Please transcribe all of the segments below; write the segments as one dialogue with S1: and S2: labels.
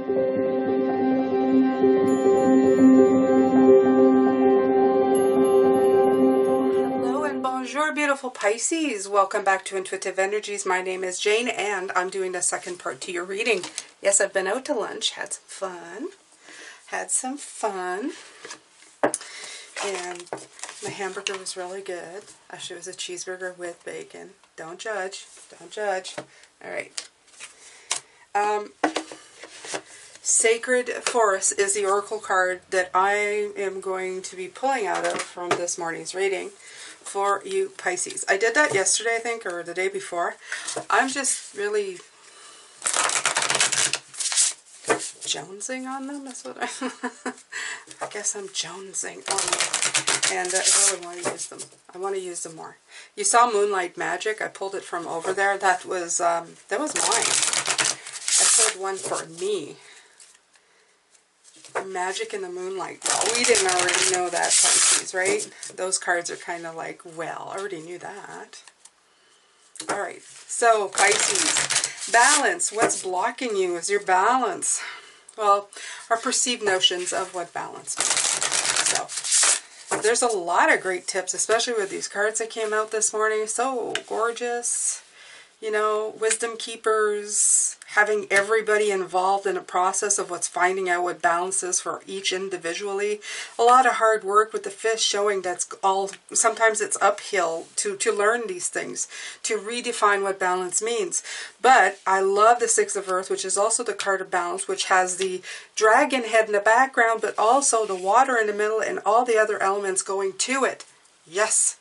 S1: Bonjour, beautiful Pisces. Welcome back to Intuitive Energies. My name is Jane, and I'm doing the second part to your reading. Yes, I've been out to lunch, had some fun, and my hamburger was really good. Actually, it was a cheeseburger with bacon. Don't judge. All right. Sacred Forest is the oracle card that I am going to be pulling out of from this morning's reading for you Pisces. I did that yesterday, I think, or the day before. I'm just really jonesing on them. That's what I guess I'm jonesing on them. And I really want to use them. I want to use them more. You saw Moonlight Magic. I pulled it from over there. That was mine. I pulled one for me. Magic in the Moonlight. Well, we didn't already know that, Pisces, right? Those cards are kind of like, well, I already knew that. All right, so Pisces, balance. What's blocking you is your balance. Well, our perceived notions of what balance means. So there's a lot of great tips, especially with these cards that came out this morning. So gorgeous. You know, wisdom keepers, having everybody involved in a process of what's finding out what balance is for each individually. A lot of hard work with the fish showing that's all, sometimes it's uphill to learn these things, to redefine what balance means. But I love the Six of Earth, which is also the card of balance, which has the dragon head in the background, but also the water in the middle and all the other elements going to it. Yes,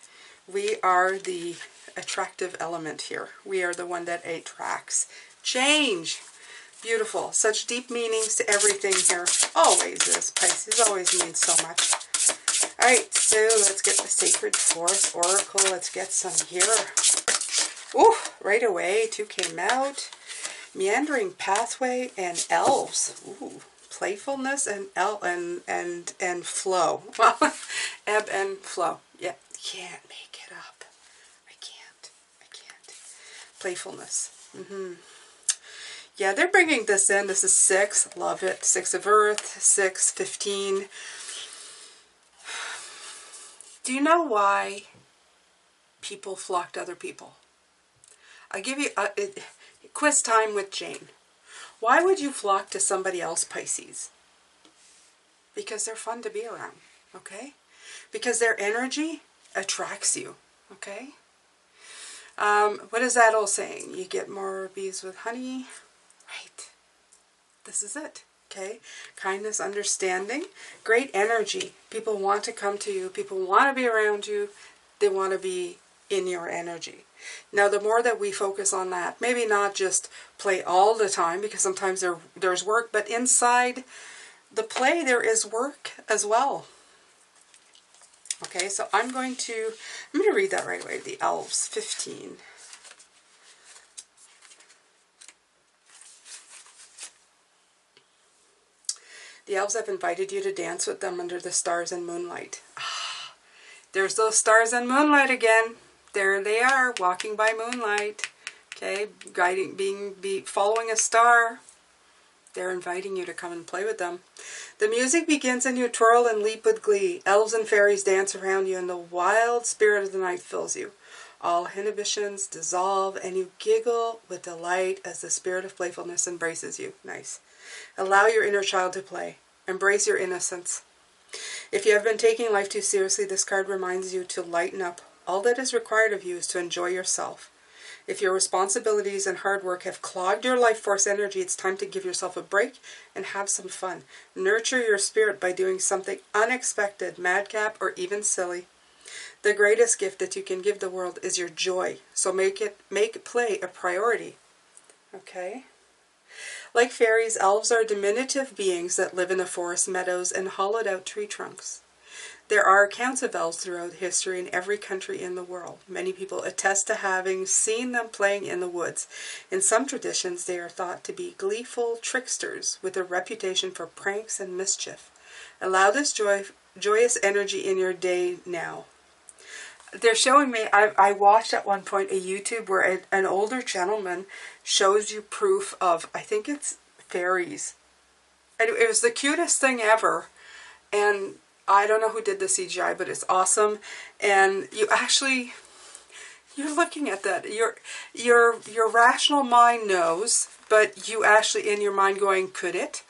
S1: we are the attractive element here. We are the one that attracts change. Beautiful. Such deep meanings to everything here. Always is. Pisces always means so much. Alright, so let's get the Sacred Forest Oracle. Let's get some here. Ooh, right away. Two came out. Meandering Pathway and Elves. Ooh. Playfulness and flow. Well, ebb and flow. Yeah, can't make it up. Playfulness. Yeah, they're bringing this in. This is 6. Love it. 6 of Earth. 6, 15. Do you know why people flock to other people? I'll give you quiz time with Jane. Why would you flock to somebody else, Pisces? Because they're fun to be around, okay? Because their energy attracts you, okay? What is that old saying? You get more bees with honey. Right. This is it. Okay. Kindness, understanding, great energy. People want to come to you. People want to be around you. They want to be in your energy. Now, the more that we focus on that, maybe not just play all the time, because sometimes there's work, but inside the play there is work as well. Okay, so I'm going to read that right away. The Elves, 15. The elves have invited you to dance with them under the stars and moonlight. Ah, there's those stars and moonlight again. There they are, walking by moonlight. Okay, following a star. They're inviting you to come and play with them. The music begins and you twirl and leap with glee. Elves and fairies dance around you and the wild spirit of the night fills you. All inhibitions dissolve and you giggle with delight as the spirit of playfulness embraces you. Nice. Allow your inner child to play. Embrace your innocence. If you have been taking life too seriously, this card reminds you to lighten up. All that is required of you is to enjoy yourself. If your responsibilities and hard work have clogged your life force energy, it's time to give yourself a break and have some fun. Nurture your spirit by doing something unexpected, madcap, or even silly. The greatest gift that you can give the world is your joy. So make play a priority. Okay? Like fairies, elves are diminutive beings that live in the forest meadows and hollowed out tree trunks. There are accounts of elves throughout history in every country in the world. Many people attest to having seen them playing in the woods. In some traditions, they are thought to be gleeful tricksters with a reputation for pranks and mischief. Allow this joyous energy in your day now. They're showing me, I watched at one point a YouTube where an older gentleman shows you proof of, I think it's fairies. It was the cutest thing ever. And I don't know who did the CGI, but it's awesome. And you actually, you're looking at that. Your rational mind knows, but you actually in your mind going, could it?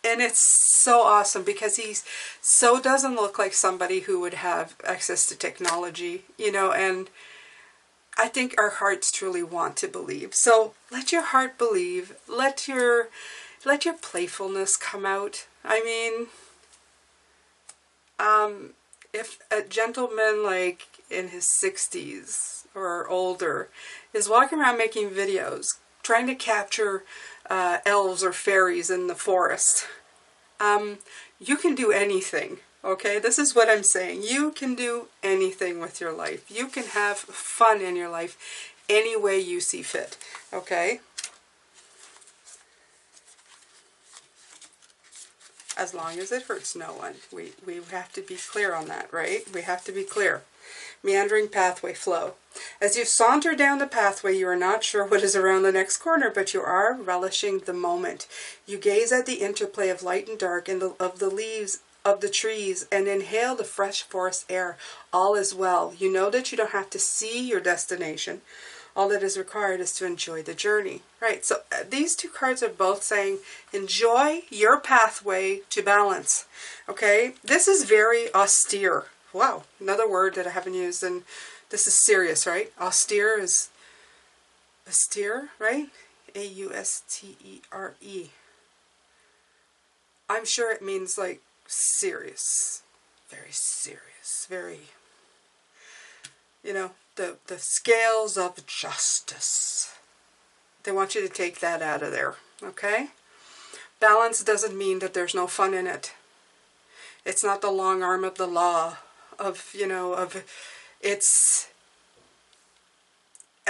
S1: And it's so awesome because he so doesn't look like somebody who would have access to technology, you know, and I think our hearts truly want to believe. So let your heart believe. Let your playfulness come out. I mean, if a gentleman like in his 60s or older is walking around making videos, trying to capture elves or fairies in the forest, you can do anything. Okay, this is what I'm saying. You can do anything with your life. You can have fun in your life any way you see fit. Okay? As long as it hurts no one. We have to be clear on that, right? We have to be clear. Meandering pathway flow. As you saunter down the pathway, you are not sure what is around the next corner, but you are relishing the moment. You gaze at the interplay of light and dark and of the leaves of the trees and inhale the fresh forest air. All is well. You know that you don't have to see your destination. All that is required is to enjoy the journey. Right, so these two cards are both saying enjoy your pathway to balance. Okay, this is very austere. Wow, another word that I haven't used, and this is serious, right? Austere is austere, right? A-U-S-T-E-R-E. I'm sure it means like serious, very, you know, the scales of justice. They want you to take that out of there, okay? Balance doesn't mean that there's no fun in it. It's not the long arm of the law of, you know, of, it's,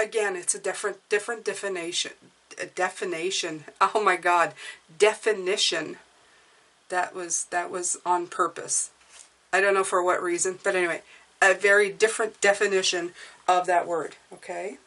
S1: again, it's a different definition, oh my God, definition. That was on purpose. I don't know for what reason, but anyway, a very different definition of that word, okay?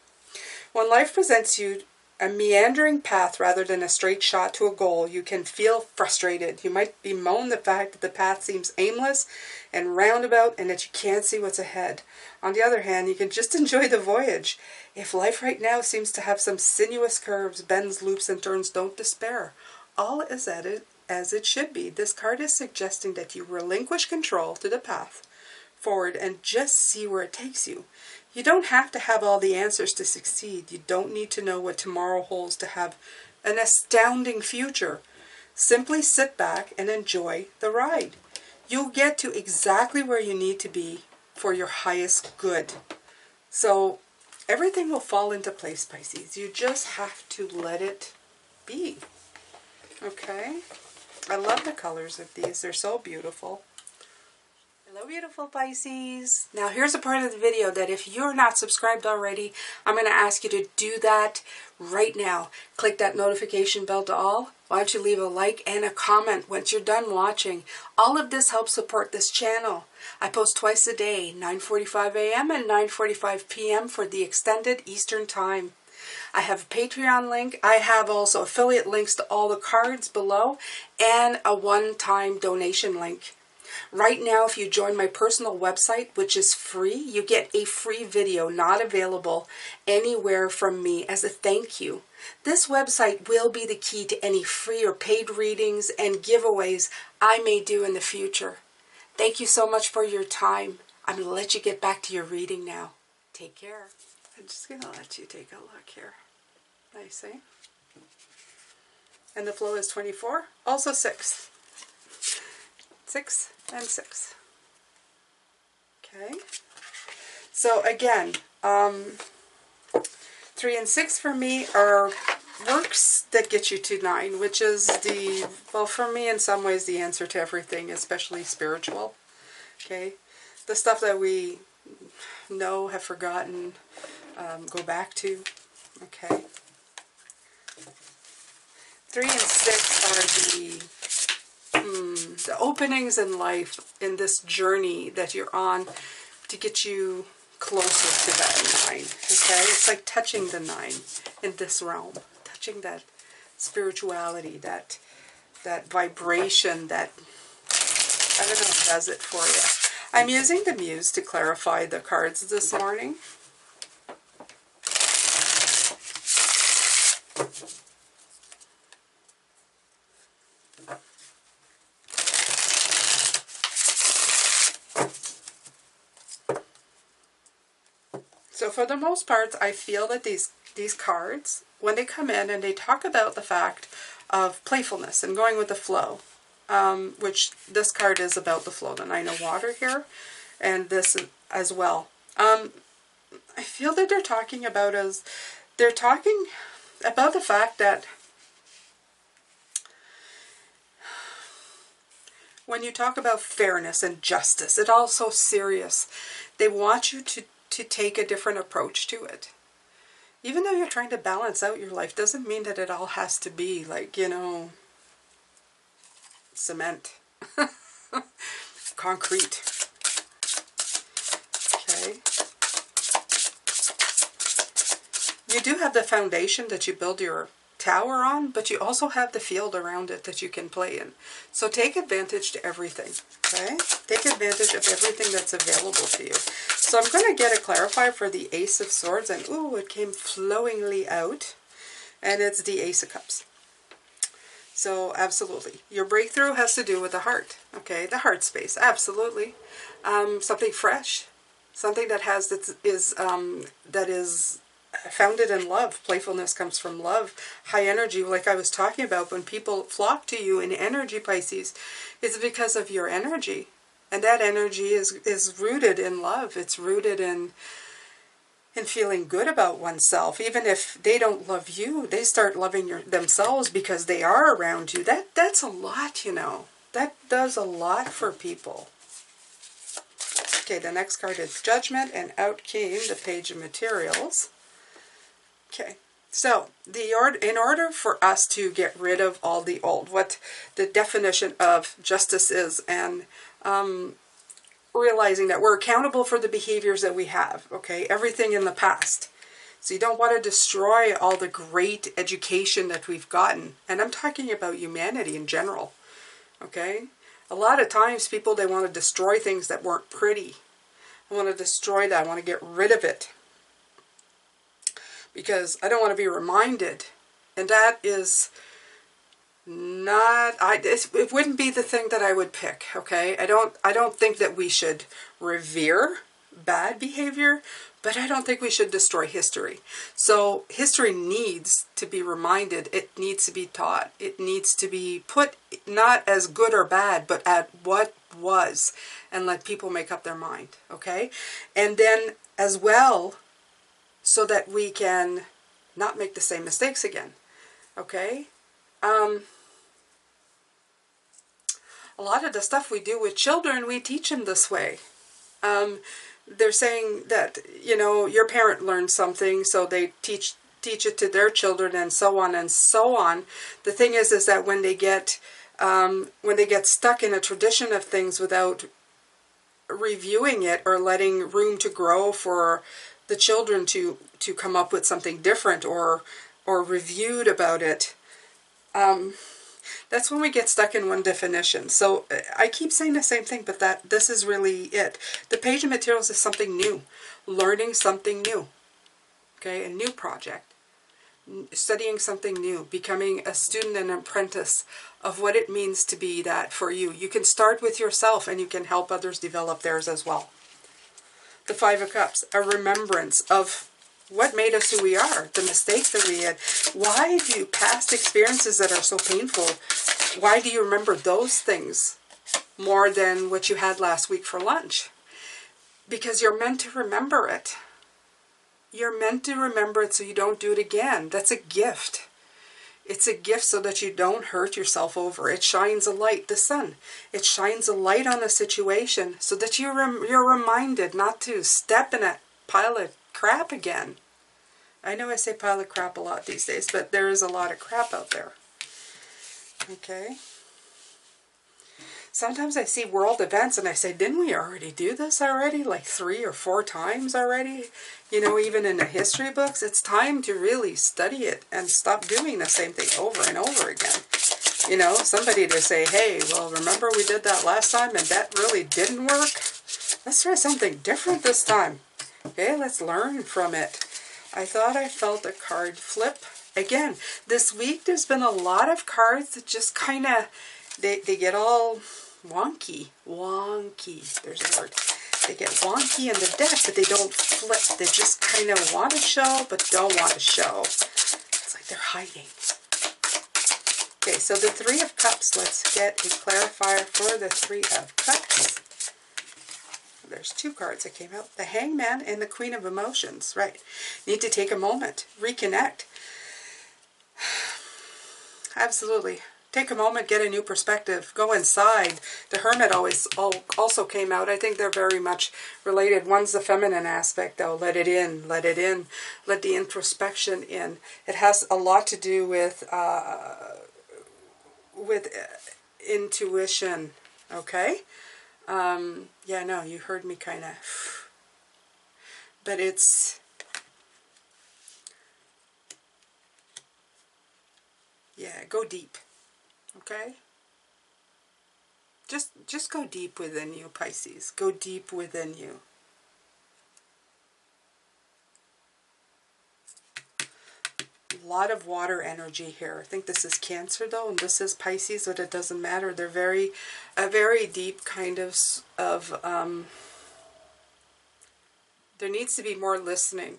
S1: When life presents you a meandering path rather than a straight shot to a goal, you can feel frustrated. You might bemoan the fact that the path seems aimless and roundabout and that you can't see what's ahead. On the other hand, you can just enjoy the voyage. If life right now seems to have some sinuous curves, bends, loops, and turns, don't despair. All is at it as it should be. This card is suggesting that you relinquish control to the path forward and just see where it takes you. You don't have to have all the answers to succeed. You don't need to know what tomorrow holds to have an astounding future. Simply sit back and enjoy the ride. You'll get to exactly where you need to be for your highest good. So everything will fall into place, Pisces. You just have to let it be. Okay? I love the colors of these. They're so beautiful. Hello, beautiful Pisces. Now, here's a part of the video that if you're not subscribed already, I'm going to ask you to do that right now. Click that notification bell to all. Why don't you leave a like and a comment once you're done watching. All of this helps support this channel. I post twice a day, 9:45 a.m. and 9:45 p.m. for the extended Eastern time. I have a Patreon link. I have also affiliate links to all the cards below and a one-time donation link. Right now, if you join my personal website, which is free, you get a free video not available anywhere from me as a thank you. This website will be the key to any free or paid readings and giveaways I may do in the future. Thank you so much for your time. I'm going to let you get back to your reading now. Take care. I'm just going to let you take a look here. Nice, eh? And the flow is 24, also 6. 6 and 6. Okay. So again, 3 and 6 for me are works that get you to 9, which is the, well, for me in some ways the answer to everything, especially spiritual. Okay. The stuff that we know, have forgotten, go back to. Okay. 3 and 6 are the openings in life, in this journey that you're on to get you closer to that 9. Okay, it's like touching the 9 in this realm, touching that spirituality, that that vibration that, I don't know, does it for you. I'm using the Muse to clarify the cards this morning. So for the most part, I feel that these cards, when they come in and they talk about the fact of playfulness and going with the flow, which this card is about the flow, the Nine of Water here, and this as well. I feel that they're talking about the fact that when you talk about fairness and justice, it's all so serious. They want you to take a different approach to it. Even though you're trying to balance out your life, doesn't mean that it all has to be like, you know, cement, concrete. Okay. You do have the foundation that you build your tower on, but you also have the field around it that you can play in. So take advantage to everything, okay? Take advantage of everything that's available to you. So I'm going to get a clarifier for the Ace of Swords, and ooh, it came flowingly out, and it's the Ace of Cups. So absolutely, your breakthrough has to do with the heart, okay? The heart space, absolutely. Something fresh, something that is founded in love. Playfulness comes from love. High energy, like I was talking about, when people flock to you in energy, Pisces, it's because of your energy. And that energy is rooted in love. It's rooted in feeling good about oneself. Even if they don't love you, they start loving themselves because they are around you. That's a lot, you know. That does a lot for people. Okay, the next card is Judgment, and out came the Page of Materials. Okay, so in order for us to get rid of all the old, what the definition of justice is, and realizing that we're accountable for the behaviors that we have, okay, everything in the past. So you don't want to destroy all the great education that we've gotten, and I'm talking about humanity in general, okay? A lot of times people, they want to destroy things that weren't pretty. I want to destroy that. I want to get rid of it, because I don't want to be reminded. And that is not, it wouldn't be the thing that I would pick, okay? I don't think that we should revere bad behavior, but I don't think we should destroy history. So history needs to be reminded. It needs to be taught. It needs to be put not as good or bad, but at what was, and let people make up their mind, okay? And then as well, so that we can not make the same mistakes again, okay? A lot of the stuff we do with children, we teach them this way. They're saying that, you know, your parent learned something, so they teach it to their children, and so on and so on. The thing is that when they get stuck in a tradition of things without reviewing it or letting room to grow for the children to come up with something different or reviewed about it, that's when we get stuck in one definition. So I keep saying the same thing, but this is really it. The Page of Materials is something new, learning something new, okay, a new project, studying something new, becoming a student and apprentice of what it means to be that for you. You can start with yourself, and you can help others develop theirs as well. The Five of Cups, a remembrance of what made us who we are, the mistakes that we had. Why do past experiences that are so painful, why do you remember those things more than what you had last week for lunch? Because you're meant to remember it. You're meant to remember it so you don't do it again. That's a gift. It's a gift so that you don't hurt yourself over. It shines a light, the sun. It shines a light on a situation so that you're reminded not to step in a pile of crap again. I know I say pile of crap a lot these days, but there is a lot of crap out there. Okay? Sometimes I see world events and I say, didn't we already do this already? Like 3 or 4 times already? You know, even in the history books, it's time to really study it and stop doing the same thing over and over again. You know, somebody to say, hey, well, remember we did that last time and that really didn't work? Let's try something different this time. Okay, let's learn from it. I thought I felt a card flip. Again, this week there's been a lot of cards that just kind of, they get all wonky. Wonky, there's a word. They get wonky in the deck, but they don't flip. They just kind of want to show, but don't want to show. It's like they're hiding. Okay, so the Three of Cups. Let's get a clarifier for the Three of Cups. There's two cards that came out. The Hangman and the Queen of Emotions. Right. Need to take a moment. Reconnect. Absolutely. Take a moment, get a new perspective. Go inside. The Hermit also came out. I think they're very much related. One's the feminine aspect, though. Let it in. Let it in. Let the introspection in. It has a lot to do with intuition. Okay? Yeah, no, you heard me kind of. But it's... yeah, go deep. Okay? Just go deep within you, Pisces. Go deep within you. A lot of water energy here. I think this is Cancer, though, and this is Pisces, but it doesn't matter. They're a very deep kind of there needs to be more listening.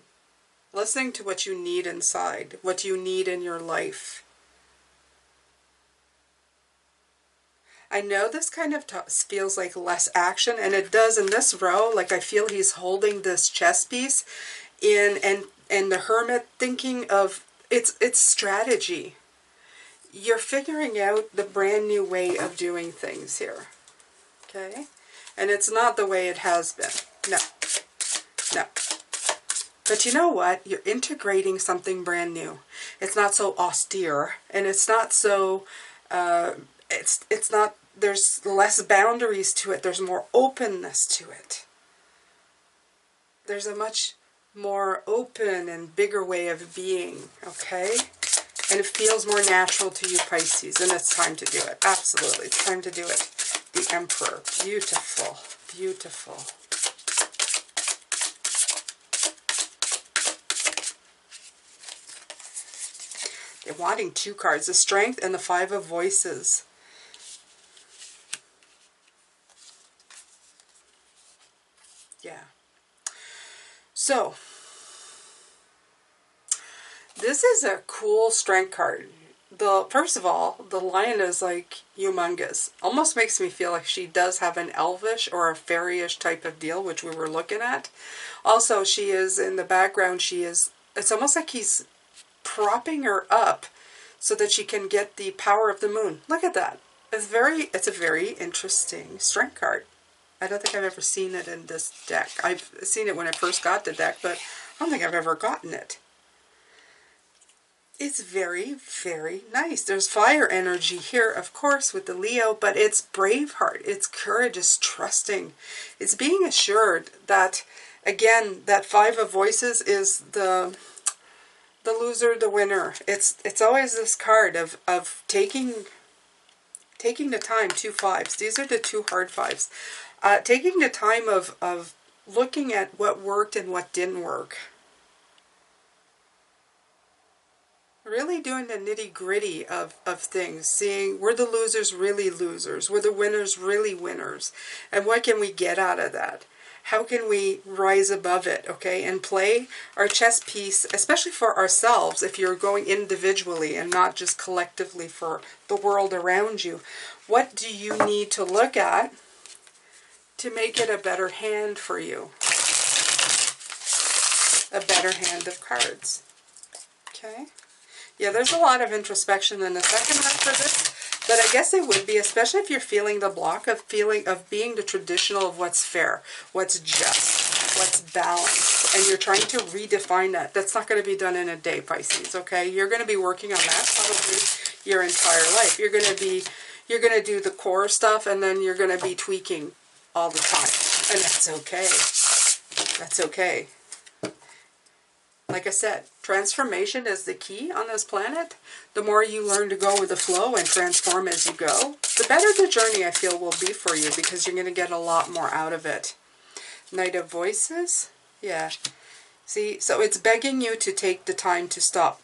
S1: Listening to what you need inside, what you need in your life. I know this kind of feels like less action, and it does in this row. Like I feel he's holding this chess piece in, and the Hermit thinking of it's strategy. You're figuring out the brand new way of doing things here. Okay? And it's not the way it has been. No. No. But you know what? You're integrating something brand new. It's not so austere, and it's not so it's not, there's less boundaries to it. There's more openness to it. There's a much more open and bigger way of being, okay? And it feels more natural to you, Pisces, and it's time to do it. Absolutely, it's time to do it. The Emperor, beautiful, beautiful. They're wanting two cards, the Strength and the Five of Voices. Yeah. So, this is a cool Strength card. First of all, the Lion is like humongous. Almost makes me feel like she does have an elvish or a fairyish type of deal, which we were looking at. Also, she is in the background, it's almost like he's propping her up so that she can get the power of the moon. Look at that. It's a very interesting Strength card. I don't think I've ever seen it in this deck. I've seen it when I first got the deck, but I don't think I've ever gotten it. It's very, very nice. There's fire energy here, of course, with the Leo, but it's Braveheart. It's courage. It's trusting. It's being assured that, again, that Five of Voices is the loser, the winner. It's always this card of taking the time. 2 5s. These are the 2 hard 5s. Taking the time of looking at what worked and what didn't work. Really doing the nitty-gritty of things. Seeing, were the losers really losers? Were the winners really winners? And what can we get out of that? How can we rise above it, okay, and play our chess piece, especially for ourselves, if you're going individually and not just collectively for the world around you. What do you need to look at to make it a better hand for you? A better hand of cards. Okay? Yeah, there's a lot of introspection in the second half for this, but I guess it would be, especially if you're feeling the block of being the traditional of what's fair, what's just, what's balanced, and you're trying to redefine that. That's not going to be done in a day, Pisces, okay? You're going to be working on that probably your entire life. You're going to do the core stuff, and then you're going to be tweaking all the time, and that's okay. That's okay. Like I said, transformation is the key on this planet. The more you learn to go with the flow and transform as you go, the better the journey I feel will be for you, because you're going to get a lot more out of it. Knight of Voices. Yeah. See, so it's begging you to take the time to stop.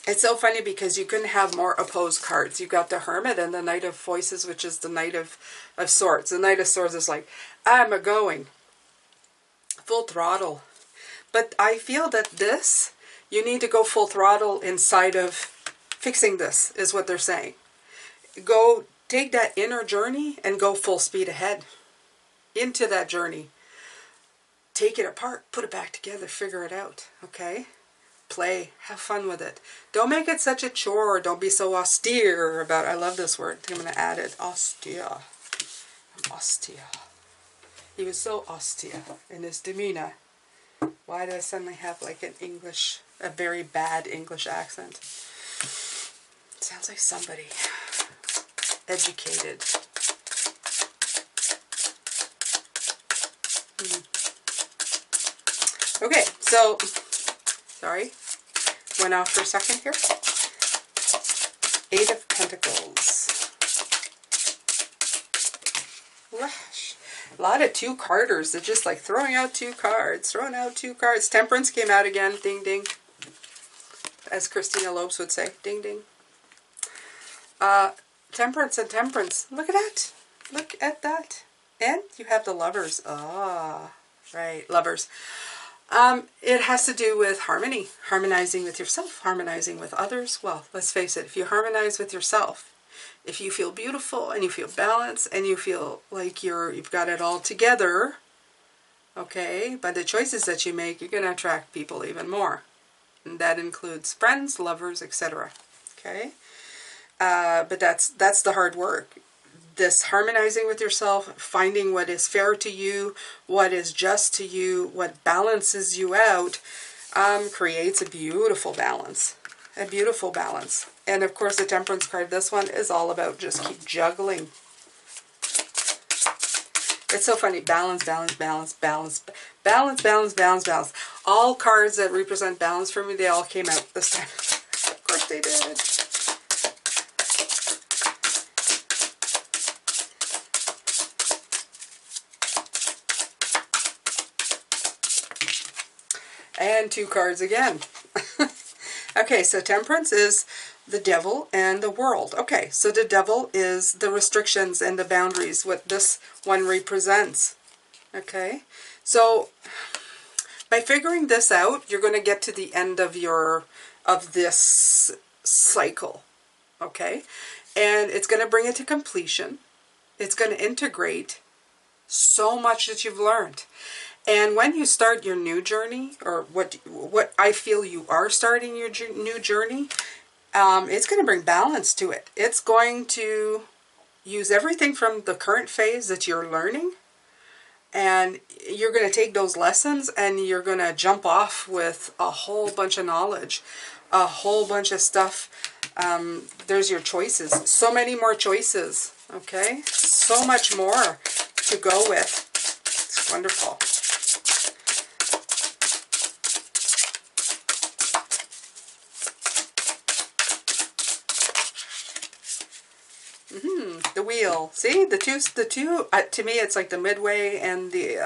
S1: It's so funny because you can have more opposed cards. You've got the Hermit and the Knight of Voices, which is the Knight of Swords. The Knight of Swords is like, I'm a-going. Full throttle. But I feel that this, you need to go full throttle inside of fixing this, is what they're saying. Go take that inner journey and go full speed ahead into that journey. Take it apart, put it back together, figure it out, okay? Play, have fun with it. Don't make it such a chore. Don't be so austere about, I love this word, I'm going to add it, austere. I'm austere. He was so austere in his demeanor. Why do I suddenly have like a very bad English accent? Sounds like somebody educated. Okay, so, sorry, went off for a second here. 8 of Pentacles. Gosh. A lot of 2-carders. They're just like throwing out 2 cards, throwing out 2 cards. Temperance came out again. Ding, ding. As Christina Lopes would say. Ding, ding. Temperance and Temperance. Look at that. Look at that. And you have the Lovers. Ah, right. Lovers. It has to do with harmony. Harmonizing with yourself. Harmonizing with others. Well, let's face it. If you harmonize with yourself, if you feel beautiful and you feel balanced and you feel like you've got it all together, okay, by the choices that you make, you're going to attract people even more. And that includes friends, lovers, etc. Okay? But that's the hard work. This harmonizing with yourself, finding what is fair to you, what is just to you, what balances you out, creates a beautiful balance. A beautiful balance. And of course the Temperance card, this one is all about just keep juggling. It's so funny. Balance, balance, balance, balance, balance, balance, balance, balance. All cards that represent balance for me, they all came out this time. Of course they did. And 2 cards again. Okay, so Temperance is the Devil and the World. Okay, so the Devil is the restrictions and the boundaries, what this one represents. Okay, so by figuring this out, you're going to get to the end of this cycle. Okay, and it's going to bring it to completion. It's going to integrate so much that you've learned. And when you start your new journey, or what I feel you are starting your new journey, it's going to bring balance to it. It's going to use everything from the current phase that you're learning, and you're going to take those lessons and you're going to jump off with a whole bunch of knowledge, a whole bunch of stuff. There's your choices. So many more choices, okay? So much more to go with. It's wonderful. The Wheel. See, the two. To me, it's like the midway and the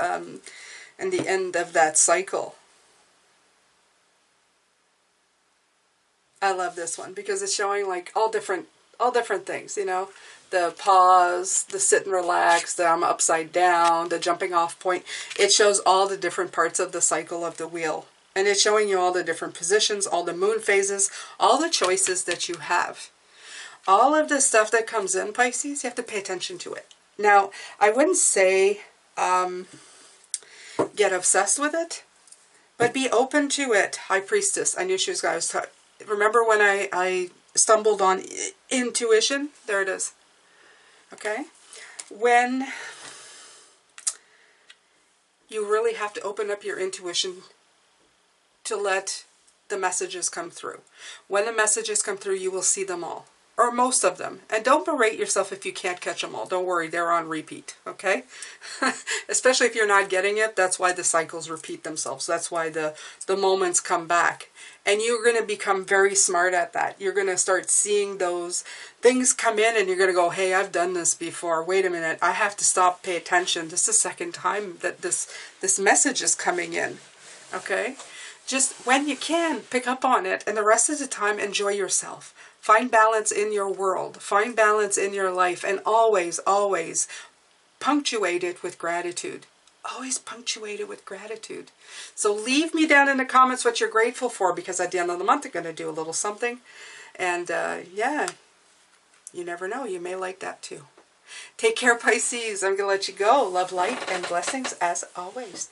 S1: end of that cycle. I love this one because it's showing like all different things. You know, the pause, the sit and relax, the I'm upside down, the jumping off point. It shows all the different parts of the cycle of the wheel, and it's showing you all the different positions, all the moon phases, all the choices that you have. All of the stuff that comes in, Pisces, you have to pay attention to it. Now, I wouldn't say get obsessed with it, but be open to it. High Priestess. I knew she was going to... Remember when I stumbled on intuition? There it is. Okay? When you really have to open up your intuition to let the messages come through. When the messages come through, you will see them all. or most of them. And don't berate yourself if you can't catch them all. Don't worry, they're on repeat, okay? Especially if you're not getting it, that's why the cycles repeat themselves. That's why the moments come back. And you're going to become very smart at that. You're going to start seeing those things come in and you're going to go, hey, I've done this before. Wait a minute, I have to stop, pay attention. This is the second time that this message is coming in, okay? Just when you can, pick up on it, and the rest of the time, enjoy yourself. Find balance in your world. Find balance in your life, and always, always punctuate it with gratitude. Always punctuate it with gratitude. So leave me down in the comments what you're grateful for, because at the end of the month, I'm going to do a little something. And yeah, you never know. You may like that too. Take care, Pisces. I'm going to let you go. Love, light, and blessings as always.